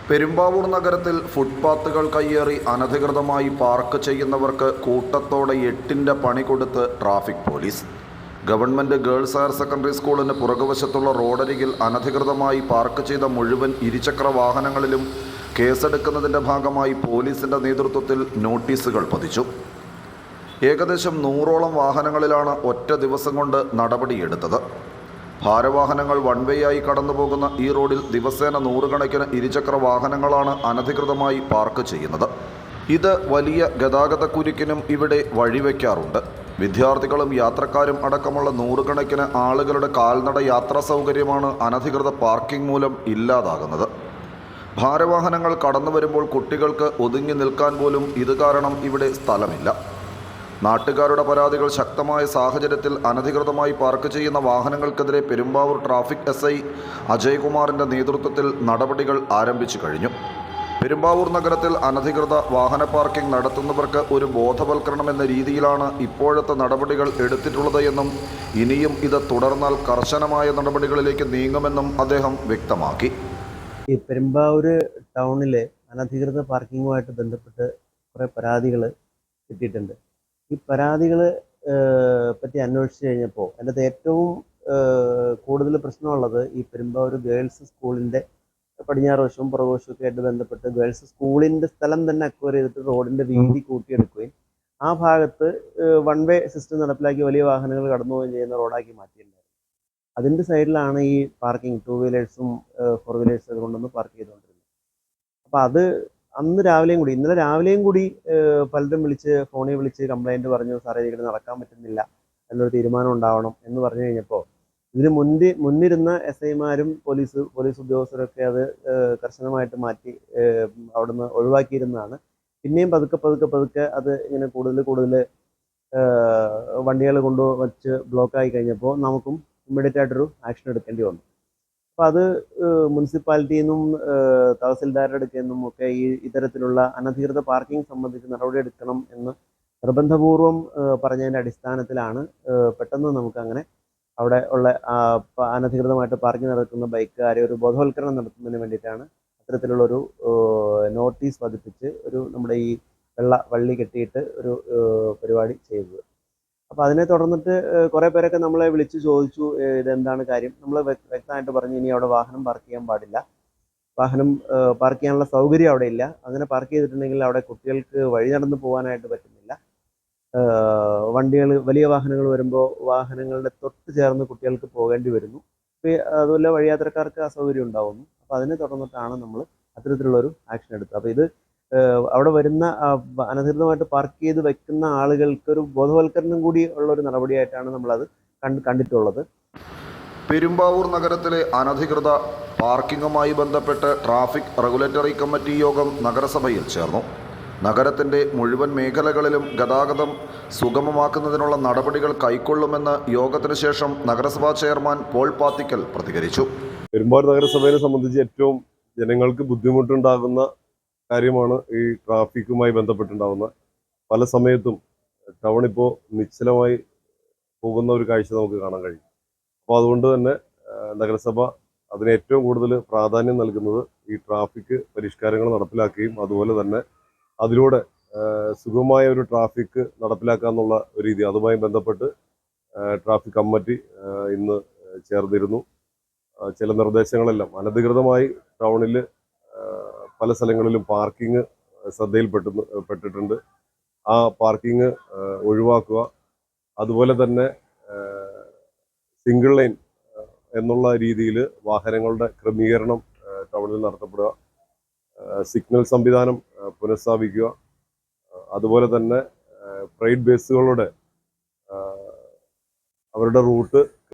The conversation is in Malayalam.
പെരുമ്പാവൂർ നഗരത്തിൽ ഫുട്പാത്തുകൾ കയ്യേറി അനധികൃതമായി പാർക്ക് ചെയ്യുന്നവർക്ക് കൂട്ടത്തോടെ 8ന്റെ പണി കൊടുത്ത് traffic police. Government girls higher secondary സ്കൂളിന് പുറകുവശത്തുള്ള റോഡരികിൽ അനധികൃതമായി പാർക്ക് ചെയ്ത മുഴുവൻ ഇരുചക്ര വാഹനങ്ങളിലും കേസെടുക്കുന്നതിൻ്റെ ഭാഗമായി പോലീസിൻ്റെ നേതൃത്വത്തിൽ നോട്ടീസുകൾ പതിച്ചു. ഏകദേശം 100ഓളം വാഹനങ്ങളിലാണ് ഒറ്റ ദിവസം കൊണ്ട് നടപടിയെടുത്തത്. ഭാരവാഹനങ്ങൾ വൺ വേ ആയി കടന്നുപോകുന്ന ഈ റോഡിൽ ദിവസേന 100 കണക്കിന് ഇരുചക്ര വാഹനങ്ങളാണ് അനധികൃതമായി പാർക്ക് ചെയ്യുന്നത്. ഇത് വലിയ ഗതാഗതക്കുരുക്കിനും ഇവിടെ വഴിവെക്കാറുണ്ട്. വിദ്യാർത്ഥികളും യാത്രക്കാരും അടക്കമുള്ള 100 കണക്കിന് ആളുകളുടെ കാൽനട യാത്രാ സൗകര്യമാണ് അനധികൃത പാർക്കിംഗ് മൂലം ഇല്ലാതാകുന്നത്. ഭാരവാഹനങ്ങൾ കടന്നു വരുമ്പോൾ കുട്ടികൾക്ക് ഒതുങ്ങി നിൽക്കാൻ പോലും ഇത് കാരണം ഇവിടെ സ്ഥലമില്ല. നാട്ടുകാരുടെ പരാതികൾ ശക്തമായ സാഹചര്യത്തിൽ അനധികൃതമായി പാർക്ക് ചെയ്യുന്ന വാഹനങ്ങൾക്കെതിരെ പെരുമ്പാവൂർ ട്രാഫിക് SI അജയ്കുമാറിൻ്റെ നേതൃത്വത്തിൽ നടപടികൾ ആരംഭിച്ചു കഴിഞ്ഞു. പെരുമ്പാവൂർ നഗരത്തിൽ അനധികൃത വാഹന പാർക്കിംഗ് നടത്തുന്നവർക്ക് ഒരു ബോധവൽക്കരണം എന്ന രീതിയിലാണ് ഇപ്പോഴത്തെ നടപടികൾ എടുത്തിട്ടുള്ളത് എന്നും ഇനിയും ഇത് തുടർന്നാൽ കർശനമായ നടപടികളിലേക്ക് നീങ്ങുമെന്നും അദ്ദേഹം വ്യക്തമാക്കി. ഈ പെരുമ്പാവൂർ ടൗണിലെ അനധികൃത പാർക്കിങ്ങുമായിട്ട് ബന്ധപ്പെട്ട് കുറേ പരാതികൾ കിട്ടിയിട്ടുണ്ട്. ഈ പരാതികൾ പറ്റി അന്വേഷിച്ച് കഴിഞ്ഞപ്പോൾ അതിനകത്ത് ഏറ്റവും കൂടുതൽ പ്രശ്നമുള്ളത് ഈ പെരുമ്പാവൂർ ഗേൾസ് സ്കൂളിൻ്റെ പടിഞ്ഞാറ് വശവും പുറകുവശവും ഒക്കെ ആയിട്ട് ബന്ധപ്പെട്ട് ഗേൾസ് സ്കൂളിൻ്റെ സ്ഥലം തന്നെ അക്വയർ ചെയ്തിട്ട് റോഡിൻ്റെ വീതി കൂട്ടിയെടുക്കുകയും ആ ഭാഗത്ത് വൺ വേ സിസ്റ്റം നടപ്പിലാക്കി വലിയ വാഹനങ്ങൾ കടന്നു പോവുകയും ചെയ്യുന്ന റോഡാക്കി മാറ്റിയിട്ടുണ്ടായിരുന്നു. അതിൻ്റെ സൈഡിലാണ് ഈ പാർക്കിംഗ് 2 വീലേഴ്സും 4 വീലേഴ്സും കൊണ്ടൊന്ന് പാർക്ക് ചെയ്തുകൊണ്ടിരുന്നത്. അപ്പോൾ അത് ഇന്നലെ രാവിലെയും കൂടി പലരും ഫോണിൽ വിളിച്ച് കംപ്ലൈൻറ്റ് പറഞ്ഞു, സാറേ ഇതിൽ നടക്കാൻ പറ്റുന്നില്ല, എന്നൊരു തീരുമാനം ഉണ്ടാവണം എന്ന് പറഞ്ഞു കഴിഞ്ഞപ്പോൾ ഇതിന് മുന്നിരുന്ന SIമാരും പോലീസ് ഉദ്യോഗസ്ഥരൊക്കെ അത് കർശനമായിട്ട് മാറ്റി അവിടുന്ന് ഒഴിവാക്കിയിരുന്നതാണ്. പിന്നെയും പതുക്കെ അത് ഇങ്ങനെ കൂടുതൽ വണ്ടികൾ കൊണ്ടുവച്ച് ബ്ലോക്കായി കഴിഞ്ഞപ്പോൾ നമുക്കും ഇമ്മീഡിയറ്റ് ആയിട്ടൊരു ആക്ഷൻ എടുക്കേണ്ടി വന്നു. അപ്പോൾ അത് മുനിസിപ്പാലിറ്റിയിൽ നിന്നും തഹസിൽദാരുടെ അടുക്കൽ നിന്നും ഒക്കെ ഇത്തരത്തിലുള്ള അനധികൃത പാർക്കിംഗ് സംബന്ധിച്ച് നടപടിയെടുക്കണം എന്ന് നിർബന്ധപൂർവം പറഞ്ഞതിൻ്റെ അടിസ്ഥാനത്തിലാണ് പെട്ടെന്ന് നമുക്കങ്ങനെ അവിടെ ഉള്ള അനധികൃതമായിട്ട് പാർക്കിംഗ് നടക്കുന്ന ബൈക്കുകാരെ ഒരു ബോധവൽക്കരണം നടത്തുന്നതിന് വേണ്ടിയിട്ടാണ് അത്തരത്തിലുള്ളൊരു നോട്ടീസ് പതിപ്പിച്ച് നമ്മുടെ ഈ വെള്ള വള്ളി കെട്ടിയിട്ട് ഒരു പരിപാടി ചെയ്തത്. അപ്പോൾ അതിനെ തുടർന്നിട്ട് കുറേ പേരൊക്കെ നമ്മളെ വിളിച്ച് ചോദിച്ചു ഇതെന്താണ് കാര്യം. നമ്മൾ വ്യക്തമായിട്ട് പറഞ്ഞു, ഇനി അവിടെ വാഹനം പാർക്ക് ചെയ്യാൻ പാടില്ല, വാഹനം പാർക്ക് ചെയ്യാനുള്ള സൗകര്യം അവിടെ ഇല്ല, അങ്ങനെ പാർക്ക് ചെയ്തിട്ടുണ്ടെങ്കിൽ അവിടെ കുട്ടികൾക്ക് വഴി നടന്ന് പോകാനായിട്ട് പറ്റുന്നില്ല, വലിയ വാഹനങ്ങൾ വരുമ്പോൾ വാഹനങ്ങളുടെ തൊട്ട് ചേർന്ന് കുട്ടികൾക്ക് പോകേണ്ടി വരുന്നു, അതുപോലെ വഴിയാത്രക്കാർക്ക് അസൗകര്യം ഉണ്ടാവുന്നു. അപ്പോൾ അതിനെ തുടർന്നിട്ടാണ് നമ്മൾ അത്തരത്തിലുള്ളൊരു ആക്ഷൻ എടുത്തത്. അപ്പോൾ ഇത് അവിടെ വരുന്ന അനധികൃതമായിട്ട് പാർക്ക് ചെയ്ത് വെക്കുന്ന ആളുകൾക്കൊരു ബോധവൽക്കരണം കൂടി ഉള്ളൊരു നടപടിയായിട്ടാണ് നമ്മളത് കണ്ടിട്ടുള്ളത്. പെരുമ്പാവൂർ നഗരത്തിലെ അനധികൃത പാർക്കിങ്ങുമായി ബന്ധപ്പെട്ട് ട്രാഫിക് റെഗുലേറ്ററി കമ്മിറ്റി യോഗം നഗരസഭയിൽ ചേർന്നു. നഗരത്തിൻ്റെ മുഴുവൻ മേഖലകളിലും ഗതാഗതം സുഗമമാക്കുന്നതിനുള്ള നടപടികൾ കൈക്കൊള്ളുമെന്ന് യോഗത്തിന് ശേഷം നഗരസഭാ ചെയർമാൻ പോൾ പാത്തിക്കൽ പ്രതികരിച്ചു. പെരുമ്പാവൂർ നഗരസഭയെ സംബന്ധിച്ച് ഏറ്റവും ജനങ്ങൾക്ക് ബുദ്ധിമുട്ടുണ്ടാകുന്ന കാര്യമാണ് ഈ ട്രാഫിക്കുമായി ബന്ധപ്പെട്ടുണ്ടാകുന്ന. പല സമയത്തും ടൗണിപ്പോൾ നിശ്ചലമായി പോകുന്ന ഒരു കാഴ്ച നമുക്ക് കാണാൻ കഴിയും. അപ്പോൾ അതുകൊണ്ട് തന്നെ നഗരസഭ അതിന് ഏറ്റവും കൂടുതൽ പ്രാധാന്യം നൽകുന്നത് ഈ ട്രാഫിക് പരിഷ്കാരങ്ങൾ നടപ്പിലാക്കുകയും അതുപോലെ തന്നെ അതിലൂടെ സുഗമമായ ഒരു ട്രാഫിക് നടപ്പിലാക്കുക എന്നുള്ള ഒരു രീതി. അതുമായി ബന്ധപ്പെട്ട് ട്രാഫിക് കമ്മിറ്റി ഇന്ന് ചേർന്നിരുന്നു. ചില നിർദ്ദേശങ്ങളെല്ലാം അനധികൃതമായി ടൗണിൽ പല സ്ഥലങ്ങളിലും പാർക്കിംഗ് ശ്രദ്ധയിൽപ്പെട്ടിട്ടുണ്ട്. ആ പാർക്കിംഗ് ഒഴിവാക്കുക, അതുപോലെ തന്നെ സിംഗിൾ ലൈൻ എന്നുള്ള രീതിയിൽ വാഹനങ്ങളുടെ ക്രമീകരണം ടൗണിൽ നടത്തപ്പെടുക, സിഗ്നൽ സംവിധാനം പുനഃസ്ഥാപിക്കുക, അതുപോലെ തന്നെ പ്രൈവറ്റ് ബസ്സുകളുടെ അവരുടെ റൂട്ട്